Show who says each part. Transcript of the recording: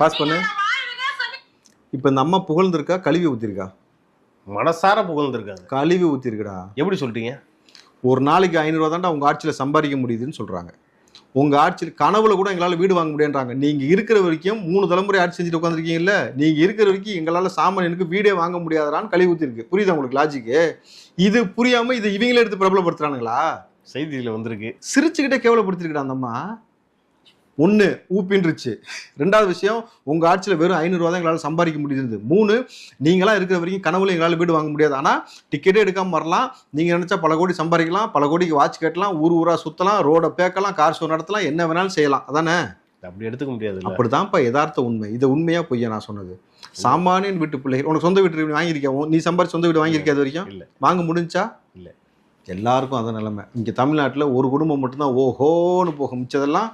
Speaker 1: Pass பண்ணு. இப்போ இந்த அம்மா புகழ்ந்துருக்கா கழுவி ஊற்றிருக்கா?
Speaker 2: மனசார புகழ்ந்துருக்காங்க.
Speaker 1: கழுவி ஊற்றிருக்குடா.
Speaker 2: எப்படி சொல்றீங்க?
Speaker 1: ஒரு நாளைக்கு 500 ரூபா தாண்டா உங்கள் ஆட்சியில் சம்பாதிக்க முடியுதுன்னு சொல்கிறாங்க. உங்கள் ஆட்சியில் கனவுல கூட எங்களால் வீடு வாங்க முடியான்றாங்க. நீங்கள் இருக்கிற வரைக்கும் 3 தலைமுறை ஆட்சி செஞ்சுட்டு உட்காந்துருக்கீங்கல்ல, நீங்கள் இருக்கிற வரைக்கும் எங்களால் சாமானியனுக்கு வீடே வாங்க முடியாதான்னு கழுவி ஊற்றிருக்கு. புரியுதா உங்களுக்கு லாஜிக்கு? இது புரியாமல் இதை இவங்களே எடுத்து பிரபலப்படுத்துறானுங்களா?
Speaker 2: செய்தியில் வந்திருக்கு.
Speaker 1: சிரிச்சுக்கிட்டே கேவலப்படுத்திருக்கா அந்த அம்மா. ஒன்று ஊப்பின்றுச்சு. 2வது விஷயம், உங்கள் ஆட்சியில் வெறும் 500 ரூபா தான் எங்களால் சம்பாதிக்க முடியுது. 3, நீங்களாம் இருக்கிற வரைக்கும் கனவுல எங்களால் வீடு வாங்க முடியாது. ஆனால் டிக்கெட்டே எடுக்காமல் வரலாம். நீங்கள் நினச்சா பல கோடி சம்பாதிக்கலாம், பல கோடிக்கு வாட்ச் கட்டலாம், ஊர் ஊராக சுற்றலாம், ரோடை பேக்கலாம், கார் ஷோ நடத்தலாம், என்ன வேணாலும் செய்யலாம். அதானே?
Speaker 2: அப்படி எடுத்துக்க முடியாது.
Speaker 1: அப்படிதான்ப்பா யதார்த்த உண்மை. இதை உண்மையாக பொய்யா நான் சொன்னது? சாமானியன் வீட்டு பிள்ளைகள். உனக்கு சொந்த வீட்டு வாங்கியிருக்கா? நீ சம்பாதிச்சு சொந்த வீடு வாங்கியிருக்காது வரைக்கும்?
Speaker 2: இல்லை.
Speaker 1: வாங்க முடிஞ்சா?
Speaker 2: இல்லை.
Speaker 1: எல்லாருக்கும் அதான் நிலைமை. இங்கே தமிழ்நாட்டில் ஒரு குடும்பம் மட்டும்தான் ஓஹோன்னு போகும். மிச்சதெல்லாம்